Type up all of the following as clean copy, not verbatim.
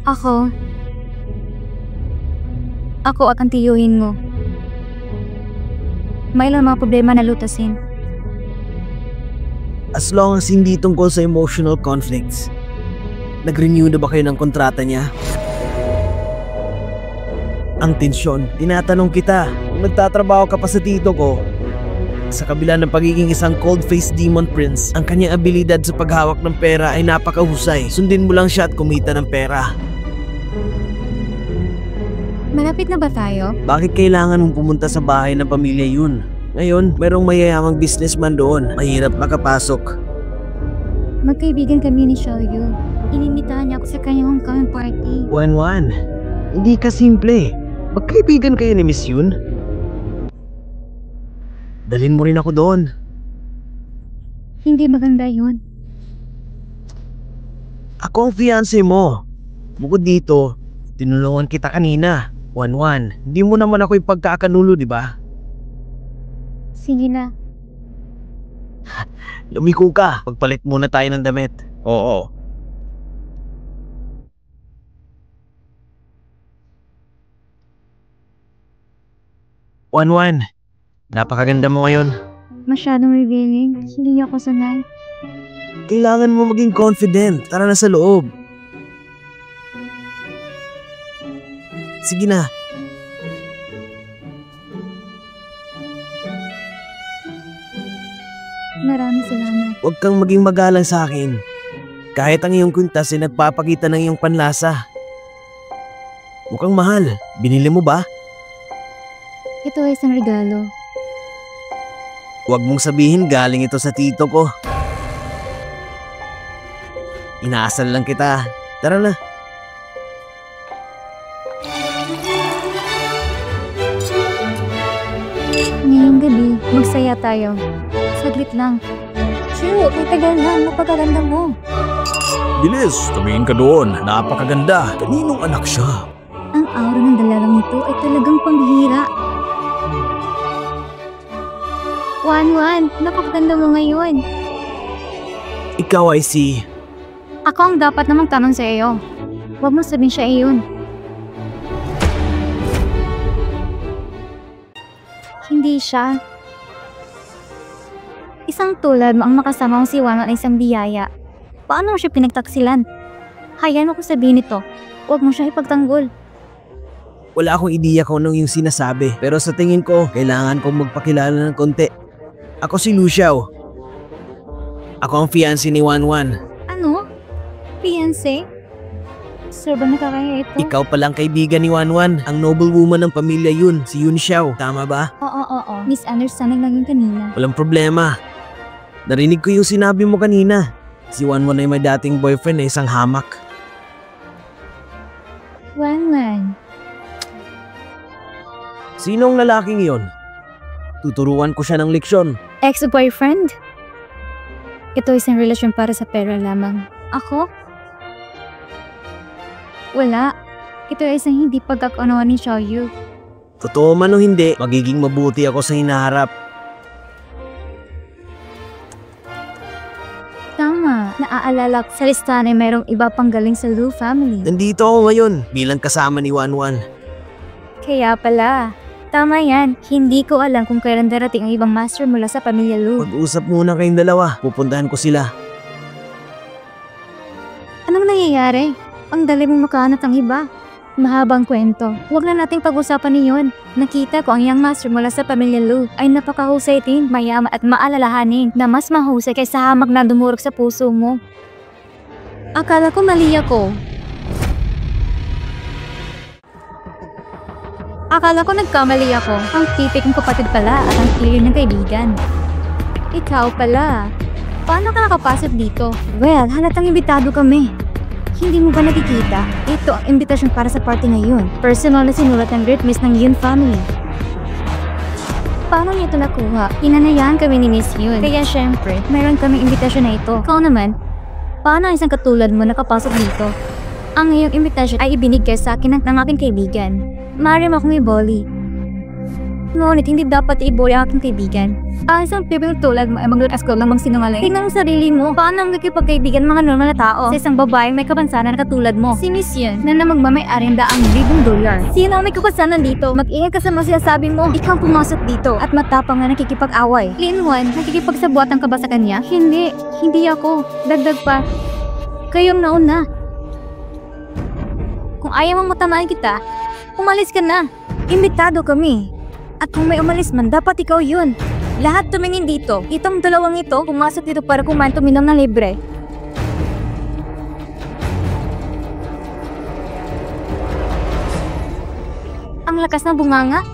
Ako ang tiyuhin mo. May ilang mga problema na lutasin. As long as hindi tungkol sa emotional conflicts. Nag-renew na ba kayo ng kontrata niya? Ang tensyon, tinatanong kita, kung nagtatrabaho ka pa sa tito ko, sa kabila ng pagiging isang cold-faced demon prince, ang kanyang abilidad sa paghawak ng pera ay napakahusay. Sundin mo lang siya at kumita ng pera. Malapit na ba tayo? Bakit kailangan mong pumunta sa bahay ng pamilya yun? Ngayon, merong mayayamang businessman doon. Mahirap makapasok. Magkaibigan kami ni Xiaoyu. Inimitahan niya ako sa kanyang homecoming party. Wan, hindi ka simple. Magkaibigan kayo ni Miss Yun? Dalhin mo rin ako doon. Hindi maganda yun. Ako ang fiancé mo. Bukod dito, tinulungan kita kanina. Wan, hindi mo naman ako ipagkakanulo, di ba? Sige na. Lumiko ka. Pagpalit muna tayo ng damit. Oo. Wan, napakaganda mo ngayon. Masyadong revealing. Hindi ako sanay. Kailangan mo maging confident. Tara na sa loob. Sige na. Maraming salamat. Huwag kang maging magalang sa akin. Kahit ang iyong kwintas ay nagpapakita ng iyong panlasa. Mukhang mahal. Binili mo ba? Ito ay isang regalo. Huwag mong sabihin galing ito sa tito ko. Inaasal lang kita. Tara na. Ngayong gabi, magsaya tayo. Saglit lang. Chill, may tagal na. Napakaganda mo. Bilis, tumingin ka doon. Napakaganda. Kaninong anak siya? Ang aura ng dalagang ito ay talagang pambihira. Wan, napakaganda mo ngayon. Ikaw ay si... Ako ang dapat namang tanong sa iyo. Huwag mo sabihin siya iyon. Hindi siya. Isang tulad mo ang makasama mong si Wan ay isang biyaya. Paano mo siya pinagtaksilan? Hayaan mo ko sabihin ito. Huwag mo siya ipagtanggol. Wala akong ideya kung anong yung sinasabi. Pero sa tingin ko, kailangan kong magpakilala ng konti. Ako si Lu Xiao. Ako ang fiancé ni Wan. Ano? Fiancé? Sir, ba nakakaya ito? Ikaw palang kaibigan ni Wan, ang noble woman ng pamilya Yun, si Yun Xiao. Tama ba? Oo. Misunderstanding lang yung kanina. Walang problema. Narinig ko yung sinabi mo kanina. Si Wan ay may dating boyfriend na isang hamak. Wan. Sinong lalaking yon? Tuturuan ko siya ng leksyon. Ex-boyfriend? Ito isang relasyon para sa pera lamang. Ako? Wala. Ito ay isang hindi pagkakaunawan ni Xiaoyu. Totoo man o hindi, magiging mabuti ako sa hinaharap. Tama. Naaalala ko sa listahan ay mayroong iba pang galing sa Lu family. Nandito ako ngayon bilang kasama ni Wan. Kaya pala. Tama yan. Hindi ko alam kung kailan darating ang ibang master mula sa pamilya Lu. Mag-usap muna kayong dalawa. Pupuntahan ko sila. Anong nangyayari? Ang dali mong makahanap ang iba. Mahabang kwento. Huwag na nating pag-usapan niyon. Nakita ko ang young master mula sa pamilya Lu ay napakahusay din, mayaman at maalalahanin na mas mahusay kaysa hamak na dumurog sa puso mo. Akala ko mali ako. Akala ko nagkamali ako. Ang titik ng kapatid pala at ang clear ng kaibigan. Ikaw pala. Paano ka nakapasok dito? Well, halatang imbitado kami. Hindi mo ba nakikita? Ito ang imbitasyon para sa party ngayon. Personal na sinulat ng great miss ng Yun family. Paano niya ito nakuha? Inanayahan kami ni Miss Yun. Kaya syempre, mayroon kaming imbitasyon na ito. Ikaw naman, paano ang isang katulad mo nakapasok dito? Ang iyong imbitasyon ay ibinigay sa akin ng aking kaibigan. Maaari mo akong iboli. Ngunit hindi dapat i-bully ang aking kaibigan. Ang isang pibing tulad mo ay maglutas ko lang magsinungaling. Tingnan mo sarili mo. Paano ang nakipagkaibigan mga normal na tao sa isang babaeng may kapansanan na katulad mo? Si Miss yun na magmamay-ari ng $1,000,000. Sino ang may kapansanan dito? Mag-ingat ka sa mga sinasabi mo. Ikaw ang pumasok dito at matapang na nakikipag-away. Linwan, nakikipagsabuatan ka ba sa kanya? Hindi. Hindi ako. Dagdag pa. Kayong nauna. Kung ayaw mong matamaan kita, umalis ka na. Imbitado kami. At kung may umalis man, dapat ikaw yun. Lahat tumingin dito. Itong dalawang ito, pumasok dito para kumain tuminom ng libre. Ang lakas ng bunganga.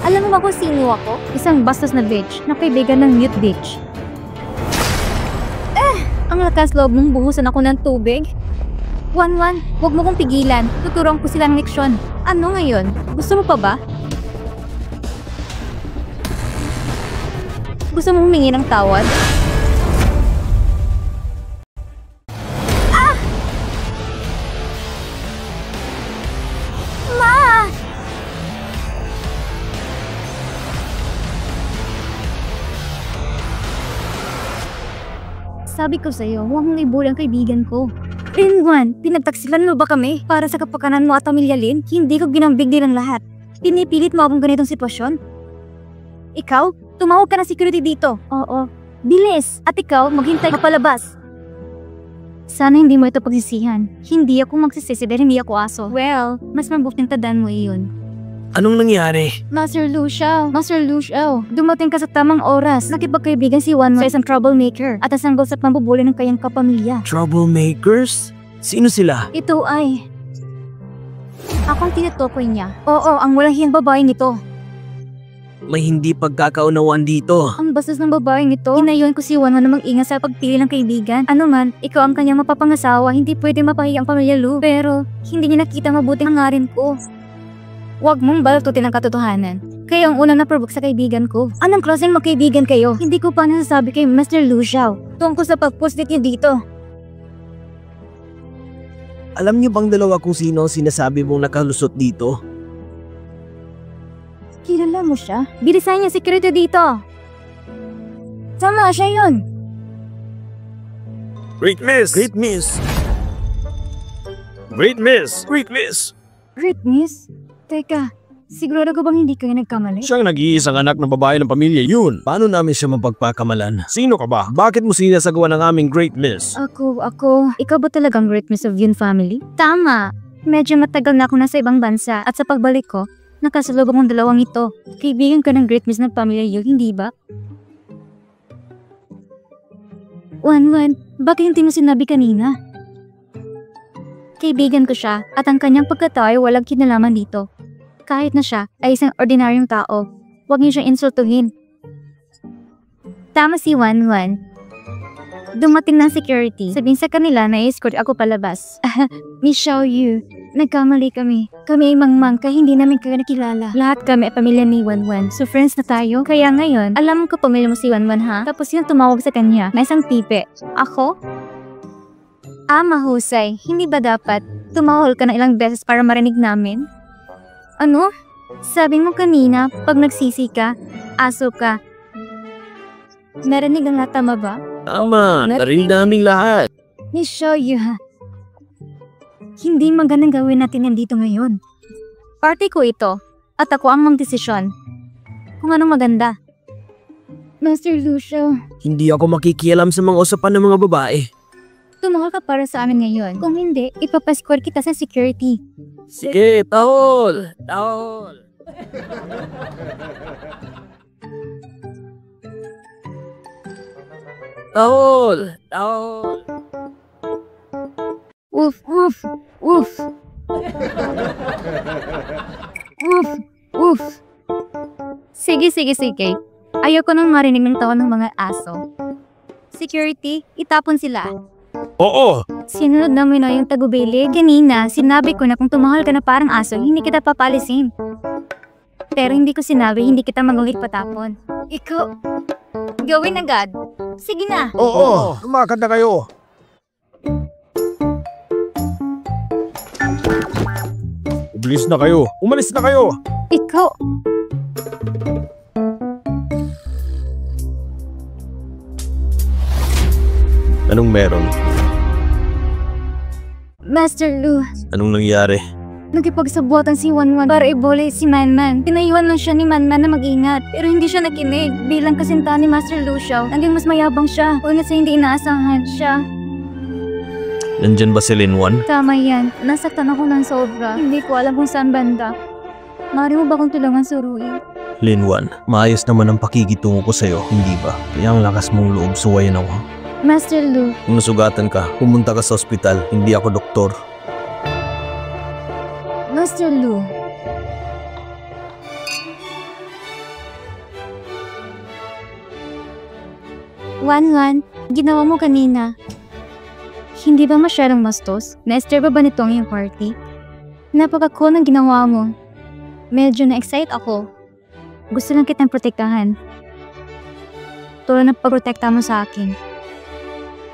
Alam mo ba kung sino ako? Isang bastos na bitch na kaibigan ng mute bitch. Ang lakas loob mong buhusan ako ng tubig. Wanwan, huwag mo kong pigilan. Tuturuan ko sila ng leksyon. Ano ngayon? Gusto mo pa ba? Gusto mo humingi ng tawad? Ah! Ma! Sabi ko sa'yo, huwag mong ibuli ang kaibigan ko. Rinwan, pinagtaksilan mo ba kami para sa kapakanan mo at pamilya Lin? Hindi ko ginambig din ang lahat. Pinipilit mo akong ganitong sitwasyon? Ikaw? Tumawag ka ng security dito. Oo. Bilis! At ikaw, maghintay ka palabas. Sana hindi mo ito pagsisihan. Hindi ako magsisisi dahil hindi ako aso. Well, mas mabuting tandaan mo iyon. Anong nangyari? Master Lucio, dumating ka sa tamang oras. Nakipagkaibigan si Wanwan sa isang troublemaker at nasanggol sa pambubuli ng kanyang kapamilya. Troublemakers? Sino sila? Ito ay... Akong tinutukoy niya. Oo, ang walang hiyang babaeng ito. May hindi pagkakaunawaan dito. Ang bastos ng babaeng ito. Inayon ko si Wanwan na mag-ingat sa pagpili ng kaibigan. Ano man, ikaw ang kanyang mapapangasawa, hindi pwede mapahiya ang pamilya Lu. Pero, hindi niya nakita mabuting hangarin ko. Huwag mong balatutin ang katotohanan. Kayo ang unang naprovoke sa kaibigan ko. Anong klaseng magkaibigan kayo? Hindi ko pa nasasabi kay Mr. Lu Xiao tungkol sa pag-post niya dito. Alam niyo bang dalawa kung sino ang sinasabi mong nakalusot dito? Kilala mo siya? Bilisan niya security dito. Tama, siya yun. Great miss! Great miss! Great miss! Great miss! Great miss? Teka, sigurado ko bang hindi kayo nagkamali? Siyang nag-iisang anak ng babae ng pamilya yun. Paano namin siya mapagpakamalan? Sino ka ba? Bakit mo sinasagawa ng aming great miss? Ikaw ba talagang great miss of Yun family? Tama. Medyo matagal na ako nasa ibang bansa at sa pagbalik ko, nakasalubong ang dalawang ito. Kaibigan ka ng great miss ng pamilya Yu, hindi ba? Wanwan, bakit hindi mo sinabi kanina? Kaibigan ko siya at ang kanyang pagkatao ay walang kinalaman dito. Kahit na siya ay isang ordinaryong tao, huwag niyo siyang insultuhin. Tama si Wanwan. Dumating ng security. Sabihin sa kanila na escort ako palabas. Miss Xiao Yu, nagkamali kami. Kami ay mangmang kaya hindi namin kayo nakilala. Lahat kami ay pamilya ni Wanwan. So friends na tayo. Kaya ngayon, alam ko pamilya mo si Wanwan ha? Tapos yung tumawag sa kanya na isang tipe. Ako? Mahusay. Hindi ba dapat tumawag ka na ilang beses para marinig namin? Ano? Sabi mo kanina, pag nagsisi ka, aso ka. Narinig ang lahat, tama ba? Tama, narinig naming lahat. Miss Xiao Yu ha. Hindi magandang gawin natin yan dito ngayon. Party ko ito, at ako ang magdesisyon. Kung anong maganda. Master Lucio, Hindi ako makikialam sa mga usapan ng mga babae. tumawag ka para sa amin ngayon. Kung hindi, ipapasquad kita sa security. Sige, tahol! Tahol! Tahol! Tahol! Woof, woof, woof. Woof, woof. Sige. Ayoko nang marinig ng tawa ng mga aso. Security, itapon sila. Oo! Sinunod namin na yung tagubili. Kanina, sinabi ko na kung tumahol ka na parang aso, hindi kita papalisin. Pero hindi ko sinabi, hindi kita magulit patapon. Ikaw, gawin agad. Sige na. Oo! Lumakad na kayo! Umalis na kayo! Umalis na kayo! Ikaw, Anong meron? Master Lu, Anong nangyari? nagkipagsabuatan si Wanwan para ibole si Manman. Pinayuhan lang siya ni Manman na mag-ingat, pero hindi siya nakinig. Bilang kasintahan ni Master Lu Xiao, naging mas mayabang siya. Unat sa hindi inaasahan siya. Nandyan ba si Linwan? Tama yan. Nasaktan ako ng sobra. Hindi ko alam kung saan banda. Maaari mo ba kong tulungan suruin? Linwan, maayos naman ang pakikitungo ko sa'yo, hindi ba? Kaya ang lakas mong loob, suwayan ako. Master Lu, Kung nasugatan ka, pumunta ka sa ospital, hindi ako doktor. Master Lu. Wanwan, ginawa mo kanina. Hindi ba masyadong mastos? Na-stir ba nitong yung party? Napaka-cool ng ginawa mo. Medyo na-excite ako. Gusto lang kitang protektahan. Tulad ng pagprotekta mo sa akin.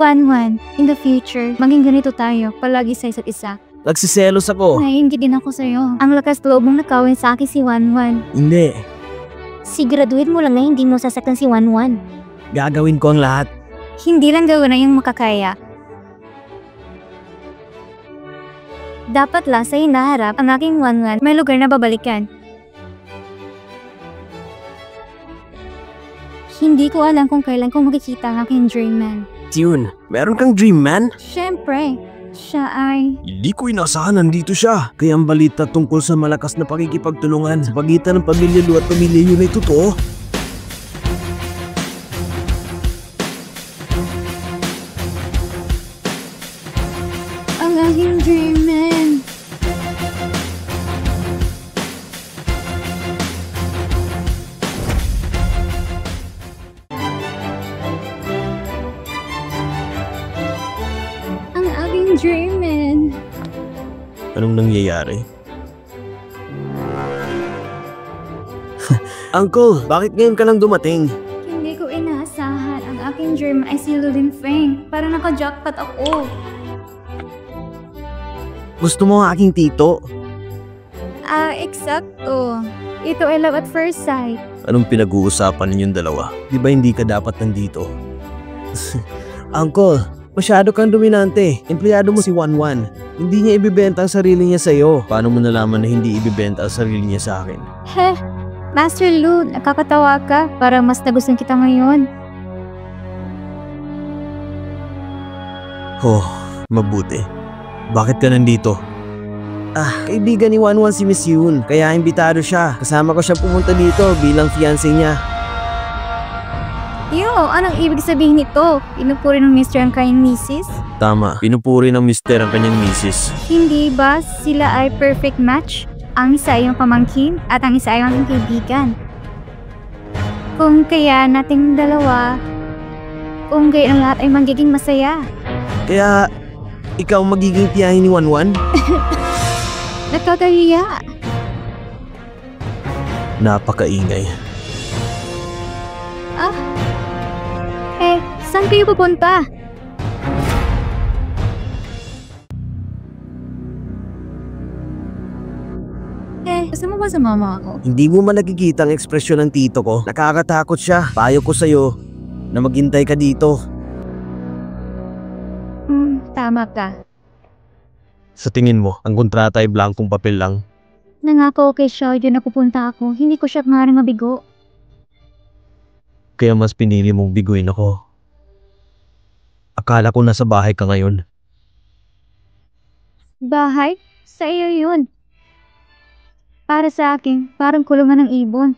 Wanwan, in the future, maging ganito tayo, palagi sa isa't isa. Nagsiselos ako. Naiintindihan ako sa'yo. Ang lakas loob mong nakawin sa akin si Wanwan. Hindi. Siguraduhin mo lang na hindi mo sasaktan si Wanwan. Gagawin ko ang lahat. Hindi lang gawin na yung makakaya. Dapat lang sa hinaharap ang aking Wanwan may lugar na babalikan. Hindi ko alam kung kailan ko makikita ang aking dream man. Tune, meron kang dream man? Siyempre, siya ay... Hindi ko inasahan nandito siya. Kaya ang balita tungkol sa malakas na pakikipagtulungan sa pagitan ng pamilya Lu at pamilya Yun ay totoo. Ang aking dream man. Ang aking dream man. Anong nangyayari? Uncle, bakit ngayon ka lang dumating? Hindi ko inaasahan. Ang aking dream ay si Lulin Feng. Para naka-jackpot ako. Gusto mo ang aking tito? Eksakto. Ito ay love at first sight. Anong pinag-uusapan ninyong dalawa? Di ba hindi ka dapat nandito? Uncle, masyado kang dominante. Empleyado mo si Wanwan. Hindi niya ibibenta ang sarili niya sa'yo. Paano mo nalaman na hindi ibibenta ang sarili niya sa akin? Heh, Master Lu, nakakatawa ka. Parang mas nagustuhan kita ngayon. Oh, mabuti. Bakit ka nandito? Kaibigan ni Wanwan si Miss Yoon, kaya imbitado siya. Kasama ko siya pumunta dito bilang fiancé niya. Yo, anong ibig sabihin nito? Pinupuri ng Mr. ang kanyang misis? Tama, pinupuri ng mister ang kanyang misis. Hindi ba sila ay perfect match? Ang isa ay yung pamangkin at ang isa ay ang kaibigan. Kung kaya nating dalawa, kung gayon ang lahat ay magiging masaya. Kaya, ikaw magiging tiyahin ni Wanwan? Nakakahiya. Napakaingay. Saan kayo pupunta? Gusto mo ba sumama ako? Hindi mo man nakikita ang ekspresyon ng tito ko. Nakakatakot siya. Payo ko sa'yo na maghintay ka dito. Tama ka. Sa tingin mo, ang kontrata ay blankong papel lang? Nangako kay Xiao na pupunta ako. Hindi ko siya maaaring mabigo. Kaya mas pinili mong biguin ako. Akala ko nasa bahay ka ngayon. Bahay? Sa iyo yun. Para sa akin, parang kulungan ng ibon.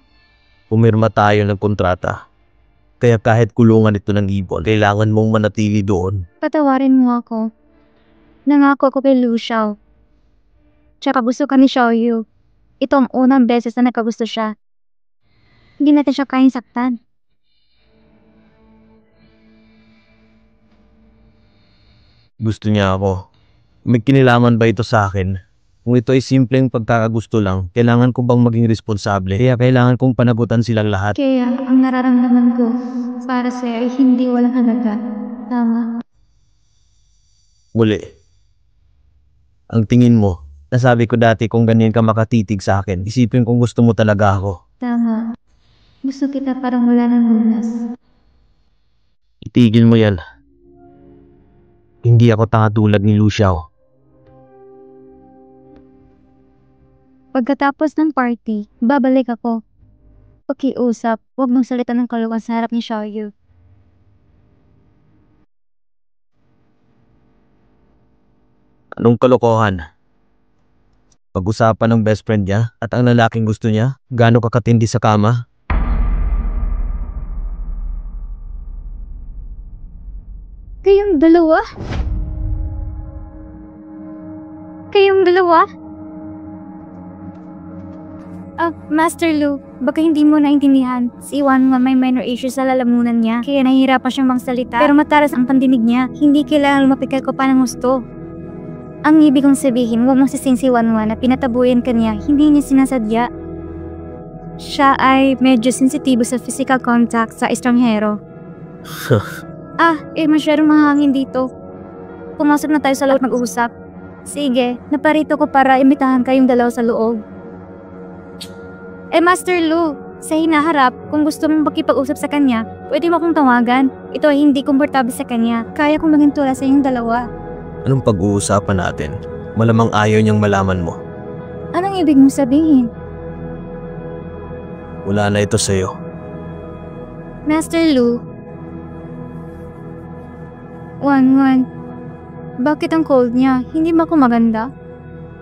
Pumirma tayo ng kontrata. Kaya kahit kulungan ito ng ibon, kailangan mong manatili doon. Patawarin mo ako. Nangako ako kay Lu Xiao. Tsaka gusto ka ni Xiao Yu. Ito ang unang beses na nagkagusto siya. Hindi natin siya kayang saktan. Gusto niya ako. May kinalaman ba ito sa akin? Kung ito ay simpleng pagkakagusto lang, kailangan kong bang maging responsable? Kaya kailangan kong panagutan silang lahat. Kaya ang nararamdaman ko para sa'yo ay hindi walang halaga. Tama. Muli. Ang tingin mo, nasabi ko dati kung ganyan ka makatitig sa akin, isipin kung gusto mo talaga ako. Tama. Gusto kita parang wala ng lunas. Itigil mo yan. Hindi ako tanga tulad ni Lu Xiao. Pagkatapos ng party, babalik ako. Pakiusap, huwag mong salita ng kaluwan sa harap ni Xiaoyu. Anong kalokohan? Pag-usapan ng best friend niya at ang lalaking gusto niya, gaano kakatindi sa kama? Kayong dalawa? Kayong dalawa? Master Lu, baka hindi mo naintindihan. Si Wanwan may minor issues sa lalamunan niya, kaya nahihirapan siyang magsalita. Pero matalas ang pandinig niya, hindi kailangan lumapikal ko pa ng gusto. Ang ibig kong sabihin, huwag mong sising si Wanwan na pinatabuyan ka niya, hindi niya sinasadya. Siya ay medyo sensitibo sa physical contact sa estranghero. Masyadong mahangin dito. Pumasok na tayo sa loob mag-uusap. Sige, naparito ko para imitahan kayong dalawa sa loob. Master Lu, sa hinaharap, kung gusto mong makipag-usap sa kanya, pwede mo akong tawagan. Ito ay hindi komportable sa kanya. Kaya kong maging tula sa inyong dalawa. Anong pag-uusapan natin? Malamang ayaw niyang malaman mo. Anong ibig mong sabihin? Wala na ito sa'yo. Master Lu, Wanwan, bakit ang cold niya? Hindi ba ako maganda?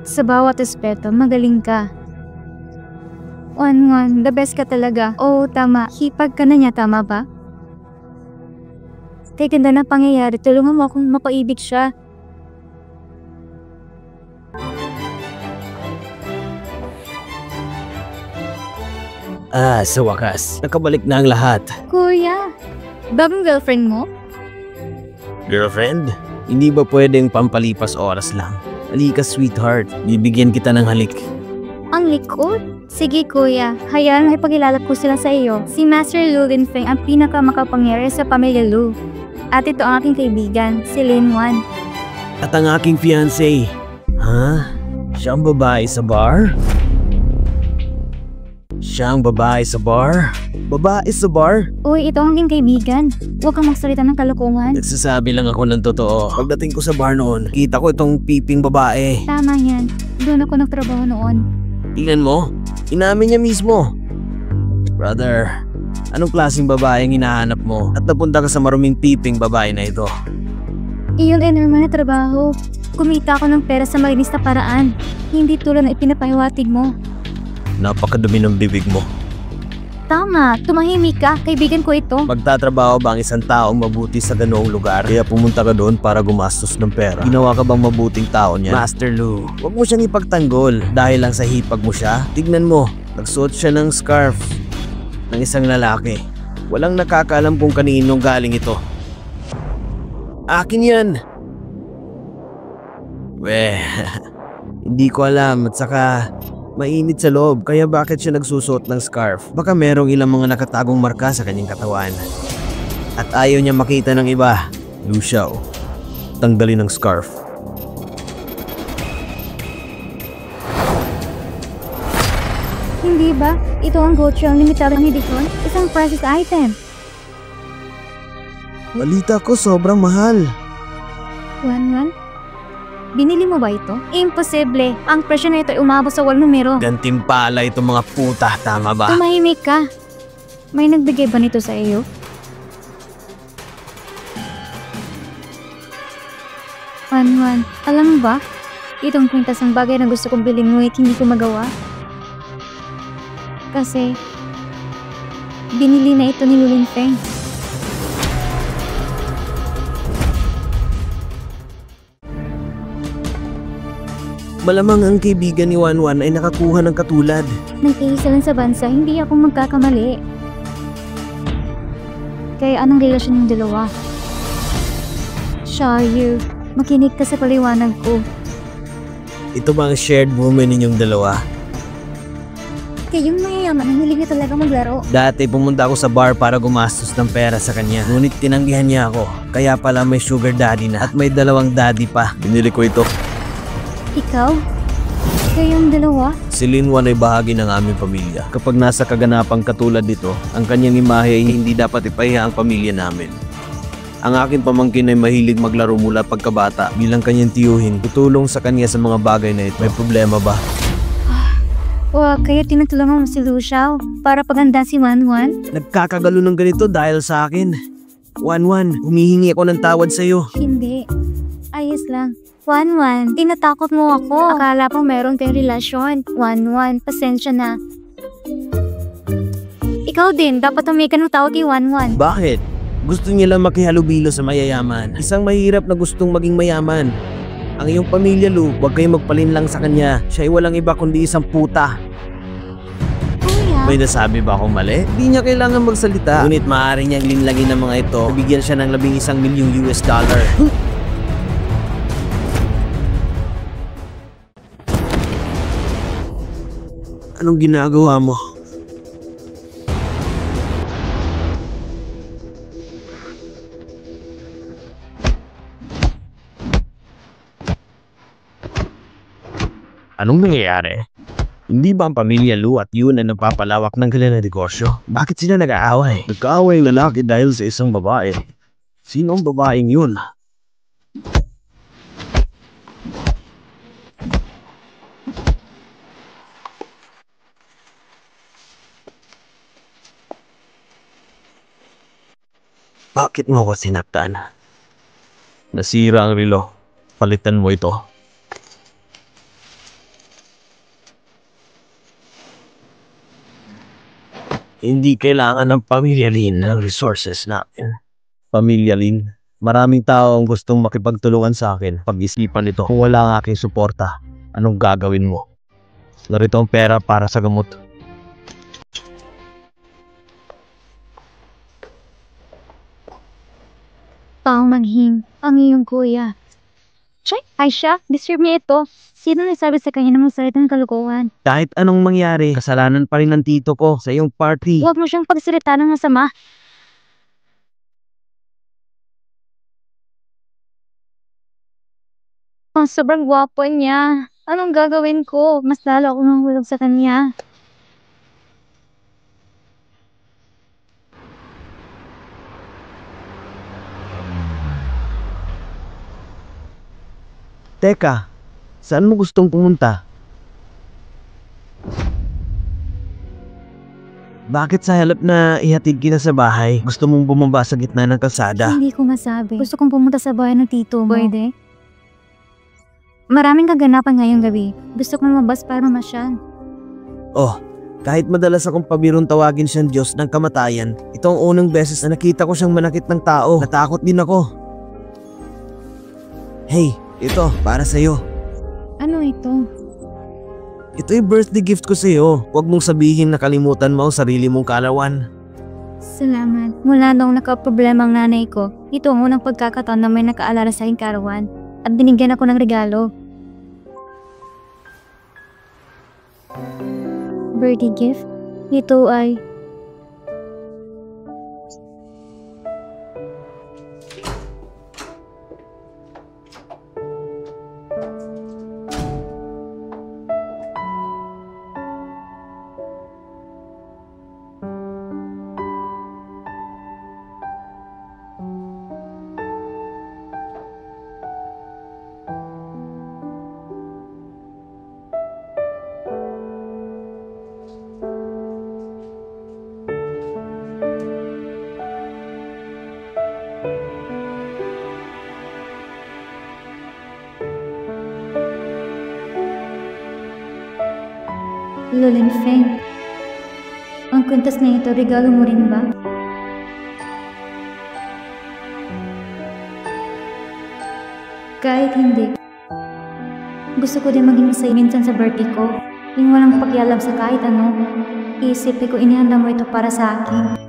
Sa bawat aspeto, magaling ka. Wanwan, the best ka talaga. Oo, tama. Hipag ka na niya, tama ba? Kay ganda na pangyayari, tulungan mo akong mapaibig siya. Sa wakas, nakabalik na ang lahat. Kuya, bagong girlfriend mo? Girlfriend? Hindi ba pwedeng pampalipas oras lang? Halika sweetheart, bibigyan kita ng halik. Ang likod? Sige kuya, hayaan mo ipakilala ko sila sa iyo. Si Master Lu Linfeng ang pinakamakapangyari sa pamilya Lu. At ito ang aking kaibigan, si Lin Wan. At ang aking fiancé. Siya ang babae sa bar? Siya ang babae sa bar? Babae sa bar? Uy, ito ang aking kaibigan. Huwag kang magsalita ng kalokohan. Nagsasabi lang ako ng totoo. Pagdating ko sa bar noon, kita ko itong piping babae. Tama yan. Doon ako nagtrabaho noon. Tingnan mo, inamin niya mismo. Brother, anong klaseng babae ang hinahanap mo? At napunta ka sa maruming piping babae na ito? Iyon ay normal na trabaho. Kumita ako ng pera sa malinis na paraan. Hindi tulad na ipinapahiwatig mo. Napakadumi ng bibig mo. Tama, tumahimik ka. Kaibigan ko ito. Magtatrabaho ba ang isang taong mabuti sa ganoong lugar? Kaya pumunta ka doon para gumastos ng pera. Ginawa ka bang mabuting tao niyan? Master Lu, huwag mo siyang ipagtanggol dahil lang sa hipag mo siya. Tignan mo, nagsuot siya ng scarf ng isang lalaki. Walang nakakaalam kung kaninong galing ito. Akin yan! Hindi ko alam at saka mainit sa loob kaya bakit siya nagsusuot ng scarf? Baka merong ilang mga nakatagong marka sa kanyang katawan. At ayaw niya makita ng iba. Lu Xiao, tanggalin ang scarf. Hindi ba? Ito ang Gochujang limitadong edisyon. Isang precious item. Balita ko sobrang mahal. Wanwan? Binili mo ba ito? Imposible. Ang presyo na ito ay umabot sa 8 numero. Gantimpala itong mga puta, tama ba? Tumahimik ka. May nagbigay ba nito sa iyo? Wanwan, alam mo ba? Itong kwintas ang bagay na gusto kong bilhin ngunit hindi ko magawa. Kasi, binili na ito ni Lu Linfeng. Malamang ang kaibigan ni Wanwan ay nakakuha ng katulad. Nag-iisa lang sa bansa, hindi ako magkakamali. Kaya anong relasyon ng dalawa? Xiaoyu, makinig ka sa paliwanag ko. Ito ba ang shared woman ninyong dalawa? Kayong mayayaman ang hiling niya talaga maglaro. Dati pumunta ako sa bar para gumastos ng pera sa kanya. Ngunit tinanggihan niya ako. Kaya pala may sugar daddy na at may 2 daddy pa. Binili ko ito. Ikaw? Kayong dalawa? Si Lin Wan ay bahagi ng aming pamilya. Kapag nasa kaganapang katulad nito, ang kanyang imahe ay hindi dapat ipahiya ang pamilya namin. Ang aking pamangkin ay mahilig maglaro mula pagkabata. Bilang kanyang tiyuhin, tutulong sa kanya sa mga bagay na ito. May problema ba? Wag, kaya tinutulungan mo si Luciao para paganda si Wanwan? Nagkakagalo ng ganito dahil sa akin. Wanwan, humihingi ako ng tawad sa'yo. Hindi. Ayos lang. Wanwan, tinatakot mo ako. Akala ko meron kayong relasyon. Wanwan, pasensya na. Ikaw din, dapat humikan ng tawad kay Wanwan. Bakit? Gusto niya lang makihalubilo sa mayayaman. Isang mahirap na gustong maging mayaman. Ang iyong pamilya, Lu, huwag kayong magpalinlang sa kanya. Siya ay walang iba kundi isang puta. Kuya, May nasabi ba akong mali? Hindi niya kailangan magsalita. Ngunit maaari niyang linlangin ng mga ito. Bigyan siya ng $11 milyong. Anong ginagawa mo? Anong nangyayari? Hindi ba ang pamilya Lu at Yun ang nagpapalawak ng kanilang negosyo? Bakit sila nag-aaway? Nag-aaway ang lalaki dahil sa isang babae. Sino ang babaeng yun? Bakit mo ko sinaktan? Nasira ang relo. Palitan mo ito. Hindi kailangan ng pamilya Lin ng resources natin. Pamilya Lin, maraming tao ang gustong makipagtulungan sa akin. Pag-isipan ito. Kung wala ang aking suporta, anong gagawin mo? Narito ang pera para sa gamot. paumanghing ang iyong kuya. Check, Aisha, deserve niya ito. Sino nagsabi sa kanya ng salita ng kalukuhan? Kahit anong mangyari, kasalanan pa rin ng tito ko sa iyong party. Huwag mo siyang pagsalita ng masama. Ang sobrang gwapo niya. Anong gagawin ko? Mas lalo akong nahulog sa kanya. Teka, saan mo gustong pumunta? Bakit sa halap na ihatid kita sa bahay, gusto mong bumaba sa gitna ng kalsada? Hindi ko masabi. Gusto kong pumunta sa bahay ng tito mo. Pwede? Maraming kaganapan ngayong gabi. Gusto kong lumabas para mamasyal. Oh, kahit madalas akong pabirong tawagin siyang Diyos ng kamatayan, ito ang unang beses na nakita ko siyang manakit ng tao. Natakot din ako. Hey, ito, para sa'yo. Ano ito? Ito yung birthday gift ko sa'yo. Huwag mong sabihin na kalimutan mo ang sarili mong kalawan. Salamat. Mula noong nakaproblema ang nanay ko, ito ang unang pagkakataon na may nakaalala sa aking karawan. At binigyan ako ng regalo. Birthday gift? Ito ay... Lulin Feng. Ang kwintas na ito, regalo mo rin ba? Kahit hindi. Gusto ko din maging masaya minsan sa birthday ko. Yung walang pakialam sa kahit ano. Iisipin ko inihanda mo ito para sa akin.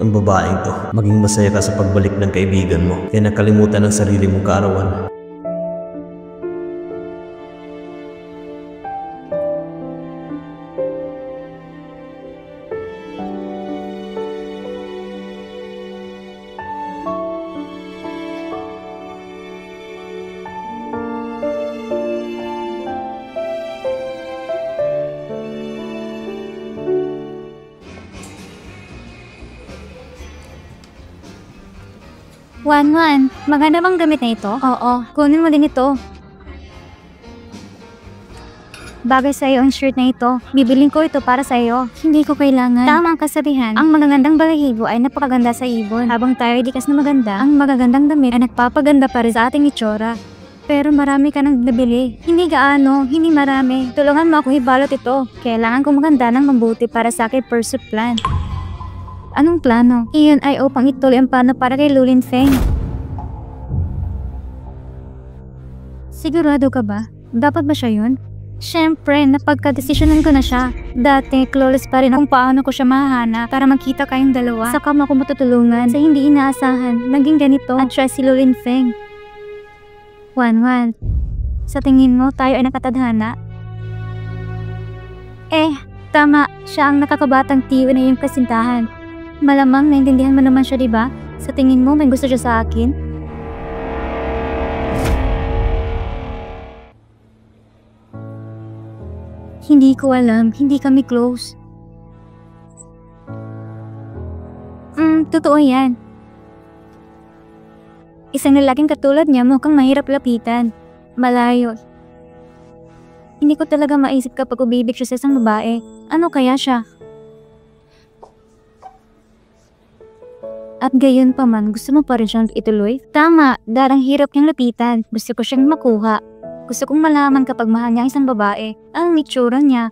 ang babaeng to. Maging masaya ka sa pagbalik ng kaibigan mo. Kaya nakalimutan ang sarili mong kaarawan. Wan, maganda bang gamit na ito? Oo, kunin mo din ito. Bagay sa'yo ang shirt na ito. Bibiling ko ito para sa'yo. Hindi ko kailangan. Tama ang kasabihan. Ang magagandang balahibo ay napakaganda sa ibon. Habang tayo di kas na maganda, ang magagandang damit ay nagpapaganda pa rin sa ating itsura. Pero marami ka nang nabili. Hindi gaano, hindi marami. Tulungan mo ako ibalot ito. Kailangan ko maganda ng mabuti para sa aking pursuit plan. Anong plano? Iyon ay upang ituloy ang plano para kay Lulin Feng. Sigurado ka ba? Dapat ba siya yun? Siyempre, napagka-desisyonan ko na siya. Dati, clueless pa rin kung paano ko siya mahahanap para magkita kayong dalawa. Saka mo ako matutulungan sa hindi inaasahan. Naging ganito at siya si Lulin Feng. Wan, sa tingin mo tayo ay nakatadhana? Tama. Siya ang nakakabatang tiyo na iyong kasintahan. Malamang naintindihan mo naman siya, diba? Sa tingin mo, may gusto siya sa akin? Hindi ko alam. Hindi kami close. Totoo yan. Isang lalaking katulad niya mukhang mahirap lapitan. Malayo. Hindi ko talaga maisip kapag ubibig siya sa isang babae. Ano kaya siya? At gayon pa man, gusto mo pa rin siyang ituloy? Tama, darang hirap niyang lapitan. Gusto ko siyang makuha. Gusto kong malaman kapag mahal niya isang babae, ang itsura niya.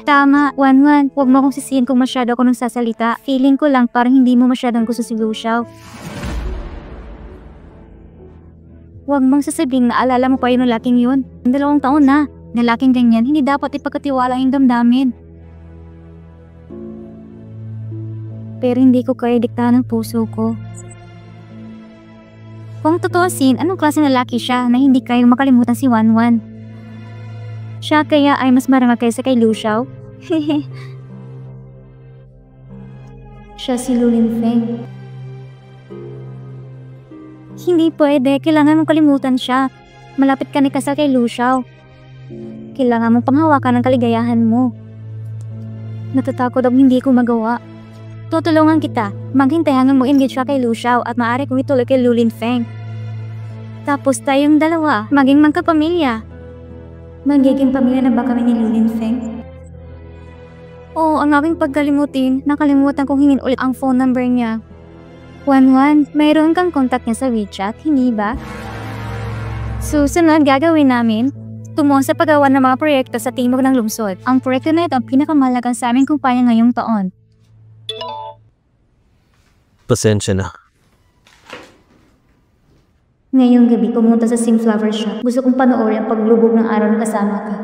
Tama, Wan, huwag mo akong sisihin kung masyado ako nang sasalita. Feeling ko lang parang hindi mo masyadong gusto si Lu Xiao. Huwag mong sasabihin na alala mo pa yung lalaking yun. 2 taon na. Lalaking ganyan, hindi dapat ipagkatiwala yung damdamin. Pero hindi ko kaya diktahan ng puso ko. Kung tutuusin, anong klase ng lalaki siya na hindi kayang makalimutan si Wan? Siya kaya ay mas marangal kaysa kay Lu Xiao? Siya si Lulin Feng. Hindi pwede, kailangan mong kalimutan siya. Malapit ka ni kasal kay Lu Xiao. Kailangan mong panghawakan ang kaligayahan mo. Natatakot ako hindi ko magawa. Tutulungan kita. Maghintay hanggang mo engage ka kay Lu Xiao at maaari kong ituloy kay Lulin Feng. Tapos tayong dalawa, maging magkapamilya. Magiging pamilya na ba kami ni Lulin Feng? Oo, ang aking pagkalimutin, nakalimutan kong hingin ulit ang phone number niya. Wan, mayroon kang contact niya sa WeChat, hindi ba? Susunod gagawin namin, tumuon sa paggawa ng mga proyekto sa timog ng lungsod. Ang proyekto na ito ang pinakamalagang sa aming kumpanya ngayong taon. Pasensya na. Ngayong gabi pumunta sa Simflower Shop. Gusto kong panoorin ang paglubog ng araw na kasama ka.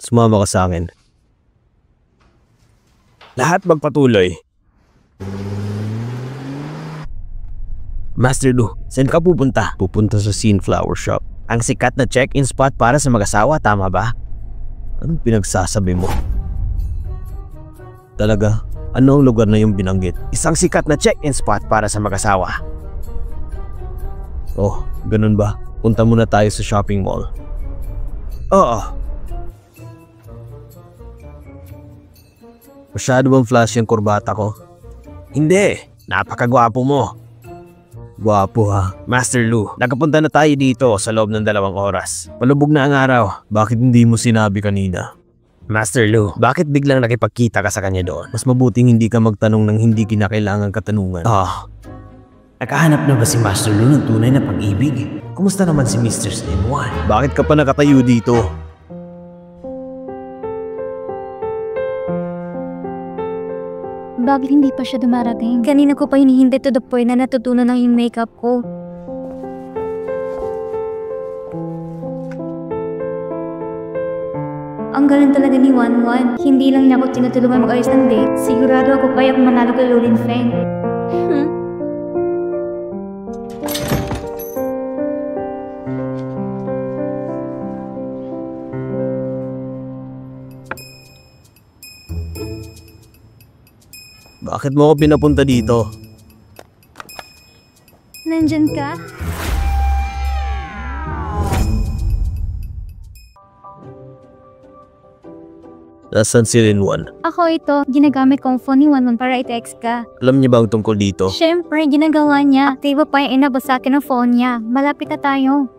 Sumama ka sa akin. Lahat magpatuloy. Master Lu, saan ka pupunta? Pupunta sa Simflower Shop. Ang sikat na check-in spot para sa mag-asawa, tama ba? Anong pinagsasabi mo? Talaga? Ano ang lugar na yung binanggit? Isang sikat na check-in spot para sa mag-asawa. Oh, ganun ba? Punta muna tayo sa shopping mall. Oo. Masyado bang flash yung kurbata ko? Hindi. Napakagwapo mo. Gwapo ha. Master Lu, nakapunta na tayo dito sa loob ng 2 oras. Palubog na ang araw. Bakit hindi mo sinabi kanina? Master Lu, bakit biglang nakipagkita ka sa kanya doon? Mas mabuting hindi ka magtanong ng hindi kinakailangang katanungan. Nakahanap na ba si Master Lu ng tunay na pag-ibig? Kumusta naman si Mr. Slim Wan? Bakit ka pa nakatayo dito? Bakit hindi pa siya dumarating? Kanina ko pa hinihintay to the point na natutunan ng yung makeup ko. Ang galing talaga ni Wanwan. Hindi lang niya ako tinutulungan mag-ayos ng date. Sigurado ako kaya kung manalo kay Lulin Feng. Bakit mo ako pinapunta dito? Nandyan ka? Nasaan si Rinwan? Ako ito, ginagamit kong phone ni Wanwan para i-text ka. Alam niya ba ang tungkol dito? Siyempre, ginagawa niya. Aktibo pa yung inabot sa akin ng phone niya. Malapit na tayo.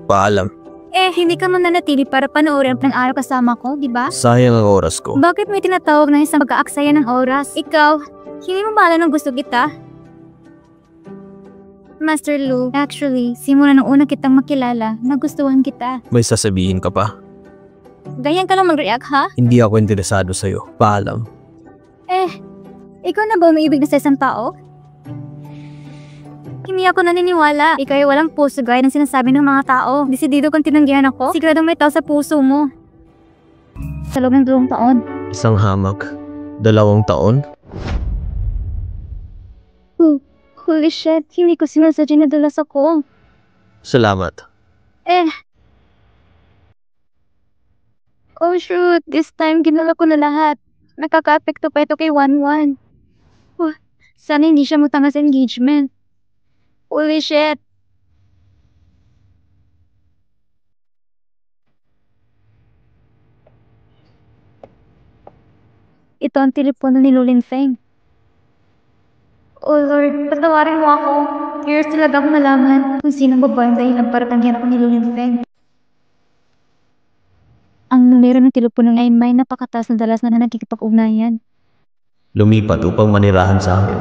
Paalam. Hindi ka man nanatili para panoorin ng araw kasama ko, di ba? Sayang ang oras ko. Bakit may tinatawag na isang pag-aaksaya ng oras? Ikaw, hindi mo ba alam ng gusto kita? Master Lu, actually, simula nung una kitang makilala, nagustuhan kita. May sasabihin ka pa? Ganyan ka lang mag-react, ha? Hindi ako interesado sa'yo. Paalam. Ikaw na ba umiibig na sa isang tao? Hindi ako naniniwala. Ikaw ay walang puso gaya ng sinasabi ng mga tao. Desidido kang tinanggihan ako. Siguradong may tao sa puso mo. Sa loob ng 2 taon. Isang hamak. 2 taon? Holy shit, hindi ko sinasadya na dalas ako. Salamat. Oh shoot, this time ginala ko na lahat. Nakaka-apekto pa ito kay Wanwan. Sana hindi siya mutanga sa engagement. Holy shit. Ito ang telepono ni Lulin Feng. Oh Lord, patawarin mo ako. Curious talaga akong malaman kung sinong babaeng dahilan para tanggihan ako ni Lulin Feng. Ang numero ng telepono ay may napakataas na dalas na nakikipag-ugnayan. Lumipat upang manirahan sa akin.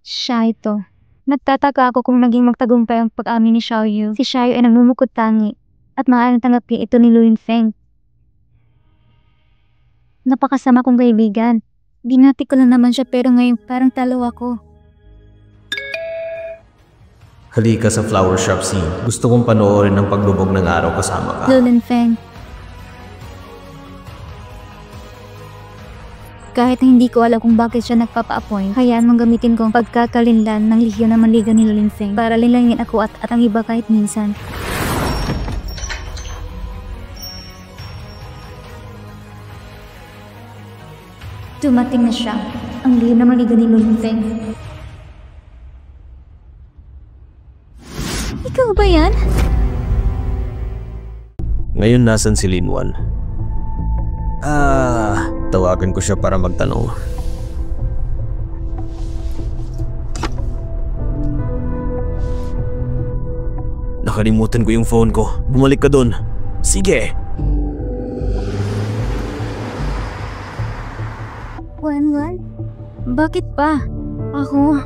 Siya ito. Nagtataka ako kung naging magtagumpay ang pag-amin ni Xiaoyu. Si Xiaoyu ay nagmumukod tangi at maaaring tanggapin ito ni Lulin Feng. Napakasama kong kaibigan. Binati ko lang naman siya pero ngayon parang talo ako. Halika sa flower shop scene. Gusto kong panoorin ang paglubog ng araw kasama ka. Lulin Feng. Kahit hindi ko alam kung bakit siya nagpapa-appoint, hayaan mong gamitin ko ang pagkakalinlan ng lihiyo na manligaw ni Lulin Feng para linlangin ako at ang iba kahit minsan. Dumating na siya, ang lihiyo na manligaw ni Lulin Feng. Ikaw ba yan? Ngayon nasan si Linwan? Tawagan ko siya para magtanong. Nakalimutan ko yung phone ko. Bumalik ka dun. Sige! Wanwan? Bakit pa? Ako?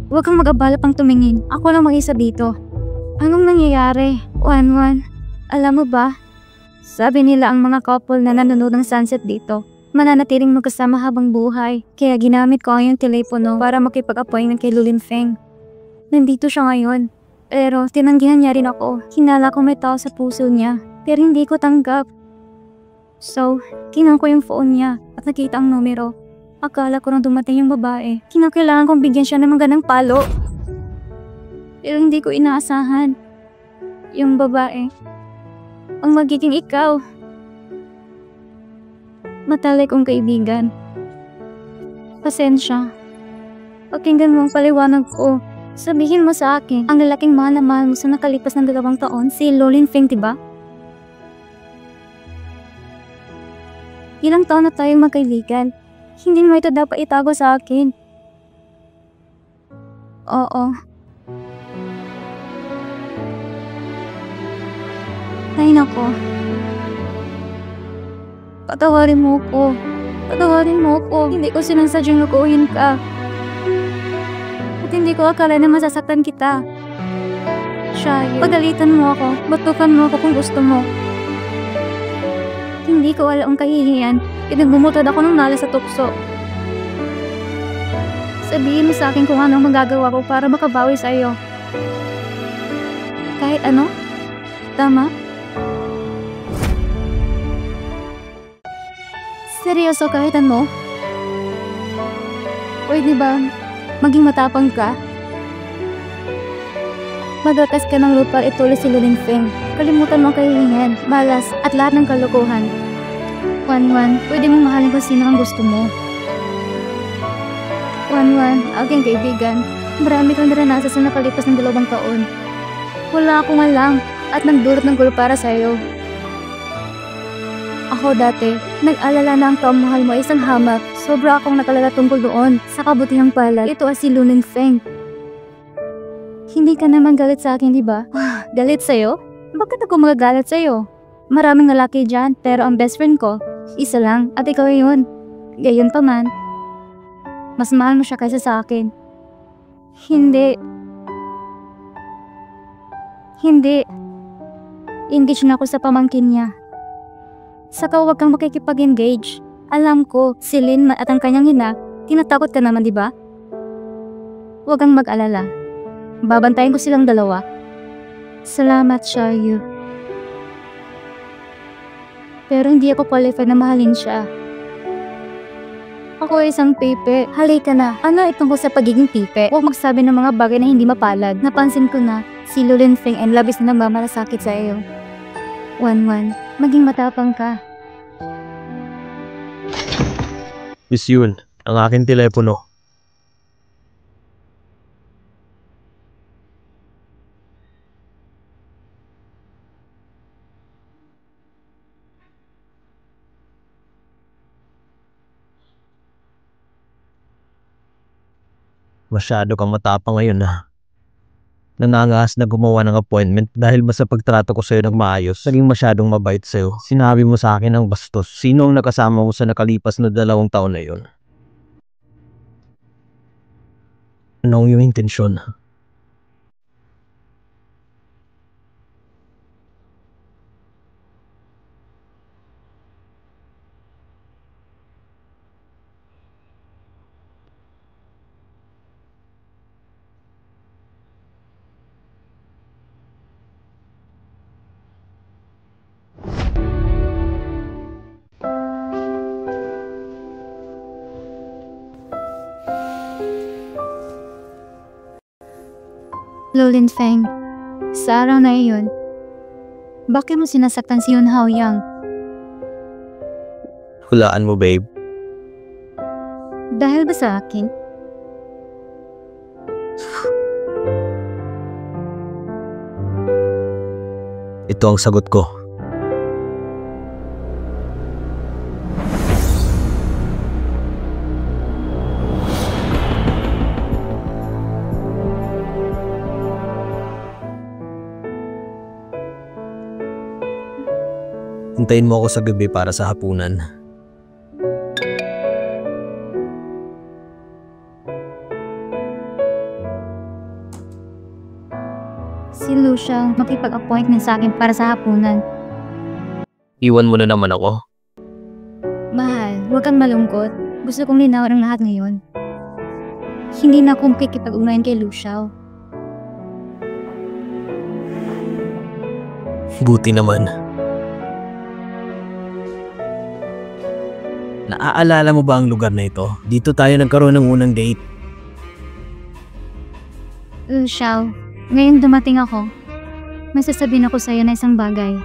Huwag kang mag-abala pang tumingin. Ako lang mag-isa dito. Anong nangyayari? Wanwan, alam mo ba? Sabi nila ang mga couple na nanonood ng sunset dito, mananatiling magkasama habang buhay. Kaya ginamit ko ang iyong telepono para makipag-appointment kay Lulin Feng. Nandito siya ngayon. Pero tinanggihan niya rin ako. Hinala ko may tao sa puso niya. Pero hindi ko tanggap. So, kinuha ko yung phone niya at nakita ang numero. Akala ko nang dumating yung babae. Kinakailangan kong bigyan siya ng magandang palo. Pero hindi ko inaasahan. Yung babae ang magiging ikaw. Matalik kong kaibigan. Pasensya. Pakinggan mo ang paliwanag ko. Sabihin mo sa akin, ang lalaking mahal na mahal mo sa nakalipas ng 2 taon, si Lulin Feng, diba? Ilang taon na tayong magkaibigan. Hindi mo ito dapat itago sa akin. Oo. Ay nako. Patawarin mo ko. Patawarin mo ko. Hindi ko sinasadyang lukuhin ka. At hindi ko akala na masasaktan kita. Xiaoyu, pagalitan mo ako. Batukan mo ako kung gusto mo. Hindi ko alam ang kahihiyan. Pinagbumutod ako ng nala sa tukso. Sabihin mo sa akin kung ano ang magagawa ko para makabawi sa iyo. Kahit ano? Tama? Seryoso kahit ano? Pwede ba maging matapang ka? Magakas ka ng lupa at ituloy si Luling Feng. Kalimutan mo ang kahihingan, malas at lahat ng kalokohan. Wanwan, pwede mong mahalin kung sino ang gusto mo. Wanwan, aking kaibigan, marami kang naranasan sa nakalipas ng 2 taon. Wala akong alam at nagdulot ng gulo para sa'yo. Ako dati, nag-alala na ang taong mahal mo ay isang hamak. Sobra akong nakalala tungkol doon. Sa kabutihang palad, ito ay si Luling Feng. Hindi ka naman galit sa akin, di ba? Galit sa'yo? Bakit ako magagalit sa'yo? Maraming lalaki dyan, pero ang best friend ko, isa lang, at ikaw yun. Gayon pa man, mas mahal mo siya kaysa sa akin. Hindi. Engage na ako sa pamangkin niya. Saka huwag kang makikipag-engage. Alam ko, si Lin at ang kanyang ina, tinatakot ka naman, di ba? Huwag kang mag-alala. Babantayan ko silang dalawa. Salamat, Xiaoyu. Pero hindi ako qualified na mahalin siya. Ako ay isang pipe. Halika na. Ano itungkol sa pagiging pipe? Huwag magsabi ng mga bagay na hindi mapalad. Napansin ko na, si Luling Feng ay labis na nagmamalasakit sa iyo. Wanwan, maging matapang ka. Miss Yun, ang aking telepono. Masyado kang matapang ngayon na. Nangangaas na gumawa ng appointment dahil ba sa pagtrato ko sa'yo ng maayos, naging masyadong mabait sa'yo. Sinabi mo sa akin ang bastos. Sino ang nakasama mo sa nakalipas na 2 taon na yun? Anong iyong intensyon? Luling Feng, sa araw na iyon, bakit mo sinasaktan si Yun Haoyang? Hulaan mo, babe. Dahil ba sa akin? Ito ang sagot ko. Hintayin mo ako sa gabi para sa hapunan. Si Lu siyang makipag-appointment sa akin para sa hapunan. Iwan mo na naman ako. Mahal, huwag kang malungkot. Gusto kong linawan ang lahat ngayon. Hindi na ako makikipag-ugnayan kay Lu Xiao. Buti naman. Naaalala mo ba ang lugar na ito? Dito tayo nagkaroon ng unang date. Lu Xiao, ngayon dumating ako. May sasabihin ako sa'yo na isang bagay.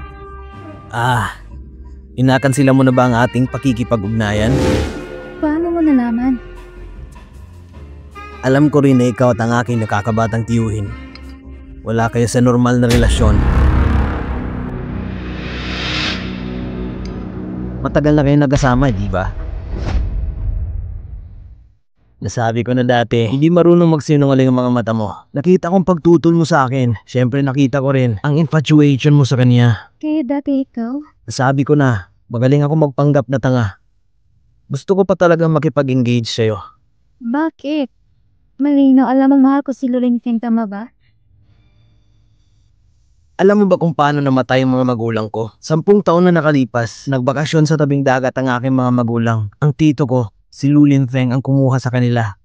Inakansila mo na ba ang ating pakikipag-ugnayan? Paano mo nalaman? Alam ko rin na ikaw at ang aking nakakabatang tiyuhin. Wala kayo sa normal na relasyon. Matagal na kayo nagkasama, di ba? Nasabi ko na dati, hindi marunong magsinungaling ang mga mata mo. Nakita kong pagtutol mo sa akin. Siyempre nakita ko rin ang infatuation mo sa kanya. Kaya dati ikaw? Nasabi ko na, magaling ako magpanggap na tanga. Gusto ko pa talagang makipag-engage sa'yo. Bakit? Malinaw, alam ang mahal ko si Luling Feng, tama ba? Alam mo ba kung paano namatay ang mga magulang ko? 10 taon na nakalipas, nagbakasyon sa tabing dagat ang aking mga magulang. Ang tito ko, si Luling Feng ang kumuha sa kanila.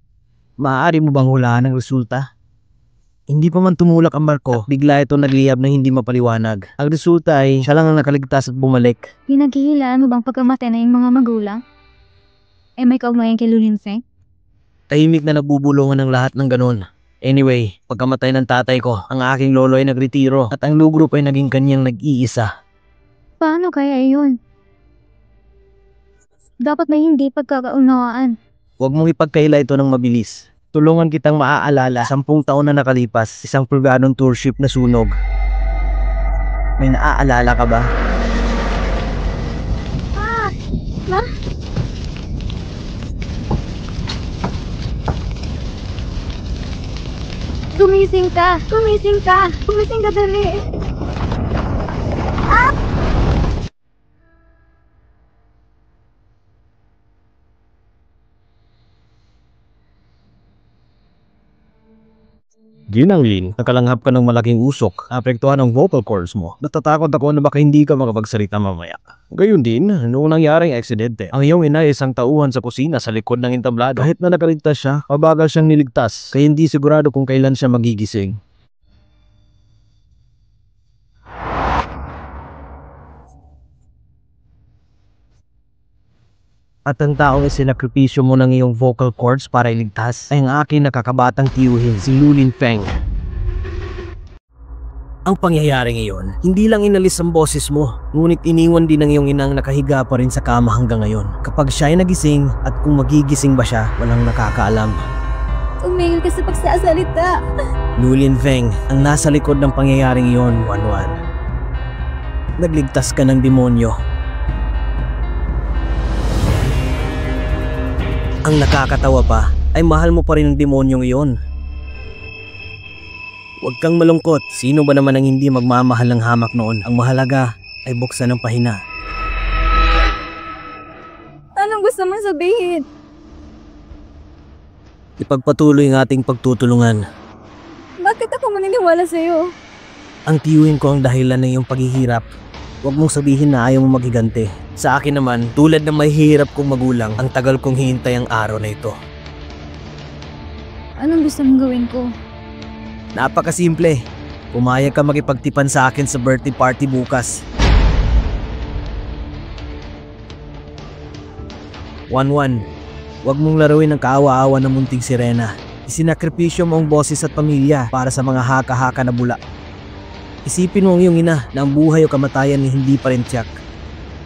Maaari mo bang hulaan ang resulta? Hindi pa man tumulak ang barko, bigla ito nagliyab na hindi mapaliwanag. Ang resulta ay siya lang ang nakaligtas at bumalik. Pinaghihilaan mo bang pagkamatay na yung mga magulang? May kaugnayan kay Lulin Feng? Tahimik na nagbubulungan ng lahat ng ganun. Anyway, pagkamatay ng tatay ko, ang aking lolo ay nagretiro at ang lugroup ay naging kanyang nag-iisa. Paano kaya yun? Dapat may hindi pagkakaunawaan. Huwag mong ipagkaila ito ng mabilis. Tulungan kitang maaalala, 10 taon na nakalipas, isang pribadong tour ship na sunog. May naaalala ka ba? Ma? Gumising ka! Gumising ka! Gumising ka dali! Ginanglin, nakalanghap ka ng malaking usok, apektuhan ang vocal cords mo. Natatakot ako na baka hindi ka makapagsalita mamaya. Gayun din, noong nangyaring aksidente, ang iyong ina ay isang tauhan sa kusina sa likod ng entablado. Kahit na nakaligtas siya, mabagal siyang niligtas, kaya hindi sigurado kung kailan siya magigising. At ang taong isinakripisyo mo ng iyong vocal cords para iligtas ay ang aking nakakabatang tiyuhin, si Lulin Feng. Ang pangyayari ngayon, hindi lang inalis ang boses mo, ngunit iniwan din ng iyong inang nakahiga pa rin sa kama hanggang ngayon. Kapag siya ay nagising at kung magigising ba siya, walang nakakaalam. Tumingin ka sa pagsasalita! Lulin Feng, ang nasa likod ng pangyayaring iyon, Wanwan. Nagligtas ka ng demonyo. Ang nakakatawa pa ay mahal mo pa rin ang demonyong iyon. Huwag kang malungkot. Sino ba naman ang hindi magmamahal ng hamak noon? Ang mahalaga ay buksan ng pahina. Anong gusto mong sabihin? Ipagpatuloy ang ating pagtutulungan. Bakit ako maniniwala sa'yo? Ang tiyuhin ko ang dahilan ng iyong paghihirap. Huwag mong sabihin na ayaw mo maghiganti. Sa akin naman, tulad ng mahihirap kong magulang, ang tagal kong hihintay ang araw na ito. Anong gusto mong gawin ko? Napakasimple. Pumayag ka makipagtipan sa akin sa birthday party bukas. Wanwan, huwag mong laruin ang kaawa-awa ng munting sirena. Isinakripisyo mo ang boses at pamilya para sa mga haka-haka na bula. Isipin mo ang iyong ina na ang buhay o kamatayan ni hindi pa rin tiyak.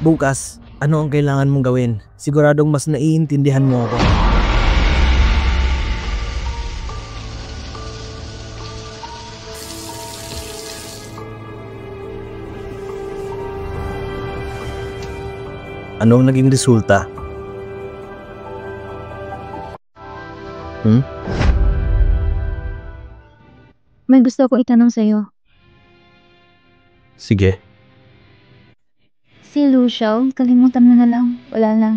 Bukas, ano ang kailangan mong gawin? Siguradong mas naiintindihan mo ako. Ano ang naging resulta? May gusto akong itanong sa'yo. Sige. Si Lu Xiao, kalimutan mo na lang. Wala lang.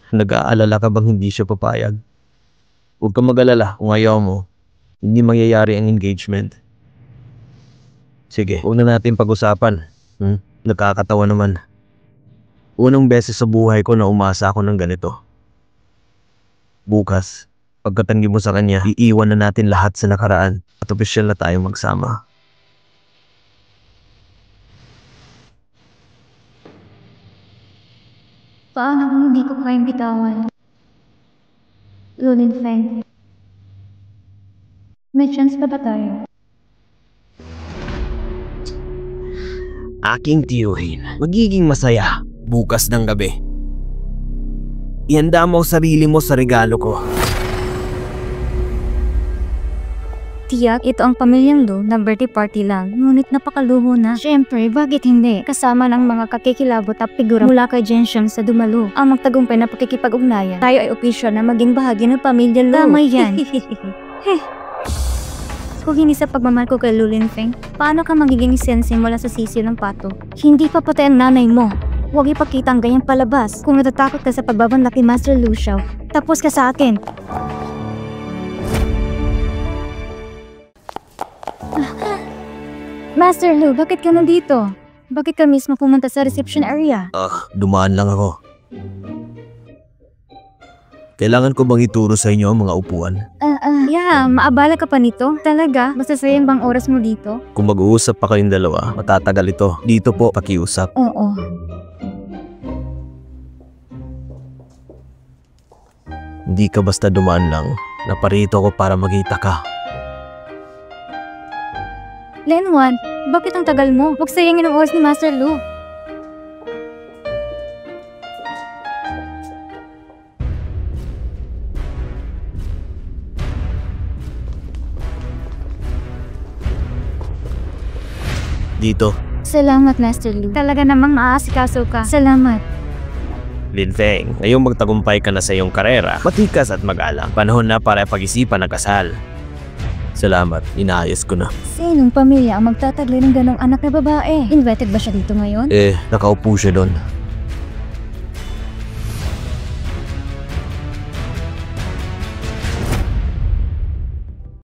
Nag-aalala ka bang hindi siya papayag? Huwag kang mag-alala kung ayaw mo. Hindi mangyayari ang engagement. Sige, huwag na natin pag-usapan. Nakakatawa naman. Unang beses sa buhay ko na umasa ako ng ganito. Bukas, pagkatanggi mo sa kanya, iiwan na natin lahat sa nakaraan at opisyal na tayong magsama. Paano kung hindi ko kayang bitawan? Lulin Feng. May chance pa ba tayo? Aking tiyuhin, magiging masaya bukas ng gabi. Ihanda mo ang sarili mo sa regalo ko. Tiyak, ito ang pamilyang Lu na birthday party lang, ngunit napakaluho na. Siyempre, bakit hindi? Kasama ng mga kakikilabot at figura mula kay Genshin sa Dumalu, ang magtagumpay na pakikipag-ugnayan. Tayo ay opisyal na maging bahagi ng pamilya Lu. Tama yan. Kung hindi sa pagmamahal ko kay Lulin Feng, paano ka magiging sensei mula sa sisiyo ng pato? Hindi pa patay ang nanay mo. Huwag ipakita ang ganyang palabas. Kung natatakot ka sa pagbabanlak ni Master Lu Xiao, tapos ka sa akin. Master Lu, bakit ka nandito? Bakit ka mismo pumunta sa reception area? Dumaan lang ako. Kailangan ko bang ituro sa inyo ang mga upuan? Yeah, maabala ka pa nito. Talaga? Basta sayang bang oras mo dito? Kung mag-uusap pa kayong dalawa, matatagal ito. Dito po, pakiusap. Oo. Hindi ka basta dumaan lang. Naparito ko para magkita ka. Lenwan, bakit ang tagal mo? Huwag sayangin ang oras ni Master Lu. Dito. Salamat, Master Lu. Talaga namang maaasikaso ka. Salamat. Lin Feng, ngayong magtagumpay ka na sa iyong karera, matikas at mag-alang. Panahon na para pag-isipan ang kasal. Salamat, inaayos ko na. Sinong pamilya ang magtataglay ng ganong anak na babae? Invited ba siya dito ngayon? Nakaupo siya doon.